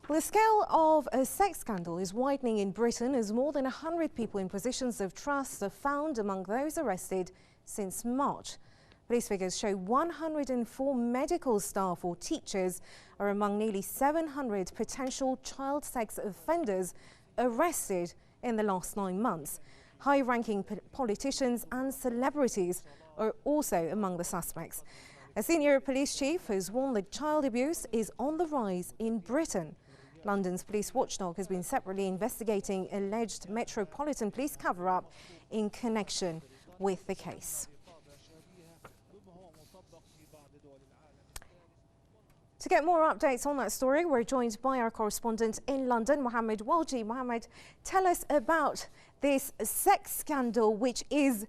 Well, the scale of a sex scandal is widening in Britain as more than 100 people in positions of trust are found among those arrested since March. Police figures show 104 medical staff or teachers are among nearly 700 potential child sex offenders arrested in the last 9 months. High-ranking politicians and celebrities are also among the suspects. A senior police chief has warned that child abuse is on the rise in Britain. London's police watchdog has been separately investigating alleged Metropolitan Police cover-up in connection with the case. To get more updates on that story, we're joined by our correspondent in London, Mohammed Walji. Mohammed, tell us about this sex scandal which is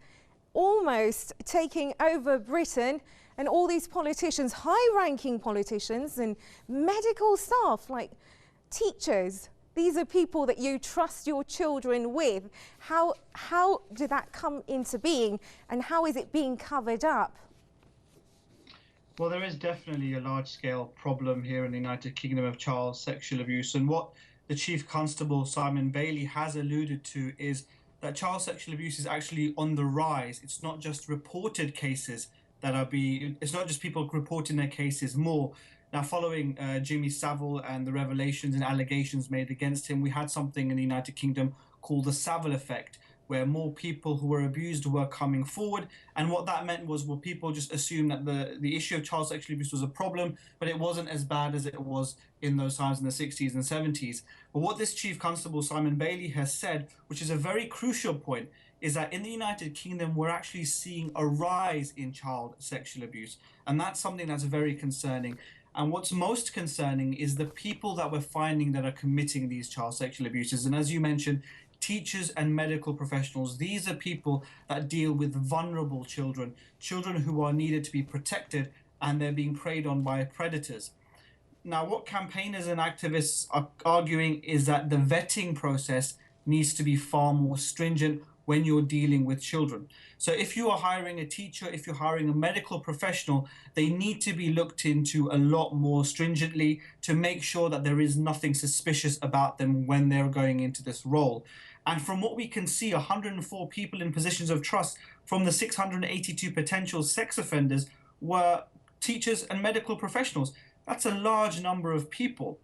almost taking over Britain, and all these politicians, high-ranking politicians and medical staff like teachers. These are people that you trust your children with. How did that come into being, and how is it being covered up? Well, there is definitely a large-scale problem here in the United Kingdom of child sexual abuse, and what the Chief Constable Simon Bailey has alluded to is that child sexual abuse is actually on the rise. It's not just reported cases it's not just people reporting their cases more. Now, following Jimmy Savile and the revelations and allegations made against him, we had something in the United Kingdom called the Savile effect, where more people who were abused were coming forward. And what that meant was, well, people just assumed that the issue of child sexual abuse was a problem, but it wasn't as bad as it was in those times in the 60s and 70s. But what this Chief Constable Simon Bailey has said, which is a very crucial point, is that in the United Kingdom, we're actually seeing a rise in child sexual abuse. And that's something that's very concerning. And what's most concerning is the people that we're finding that are committing these child sexual abuses. And as you mentioned, teachers and medical professionals, these are people that deal with vulnerable children, children who are needed to be protected, and they're being preyed on by predators. Now, what campaigners and activists are arguing is that the vetting process needs to be far more stringent when you're dealing with children. So if you are hiring a teacher, if you're hiring a medical professional, they need to be looked into a lot more stringently to make sure that there is nothing suspicious about them when they're going into this role. And from what we can see, 104 people in positions of trust from the 682 potential sex offenders were teachers and medical professionals. That's a large number of people.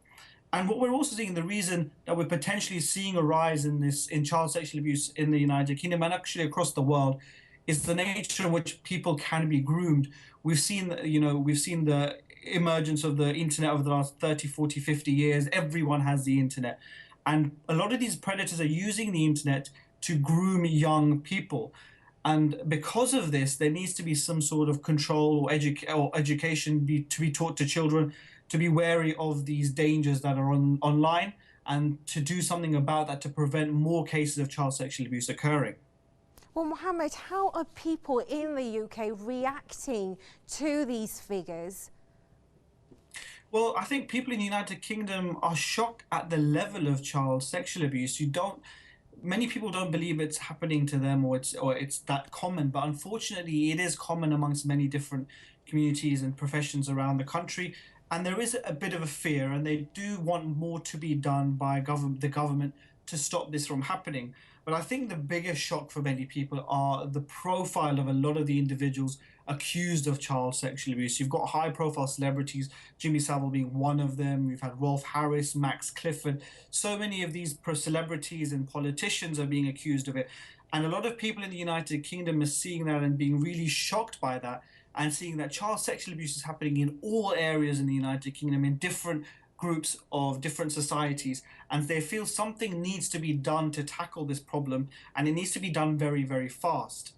And what we're also seeing, the reason that we're potentially seeing a rise in child sexual abuse in the United Kingdom and actually across the world, is the nature in which people can be groomed. We've seen the emergence of the internet over the last 30, 40, 50 years. Everyone has the internet. And a lot of these predators are using the internet to groom young people. And because of this, there needs to be some sort of control or education to be taught to children to be wary of these dangers that are online, and to do something about that to prevent more cases of child sexual abuse occurring. Well, Mohammed, how are people in the UK reacting to these figures? Well, I think people in the United Kingdom are shocked at the level of child sexual abuse. Many people don't believe it's happening to them, or it's that common, but unfortunately it is common amongst many different communities and professions around the country. And there is a bit of a fear, and they do want more to be done by the government to stop this from happening. But I think the biggest shock for many people are the profile of a lot of the individuals accused of child sexual abuse. You've got high-profile celebrities, Jimmy Savile being one of them. We've had Rolf Harris, Max Clifford. So many of these celebrities and politicians are being accused of it. And a lot of people in the United Kingdom are seeing that and being really shocked by that, and seeing that child sexual abuse is happening in all areas in the United Kingdom, in different groups of different societies, and they feel something needs to be done to tackle this problem, and it needs to be done very, very fast.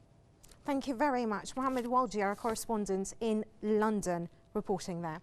Thank you very much. Mohammed Walji, our correspondent in London, reporting there.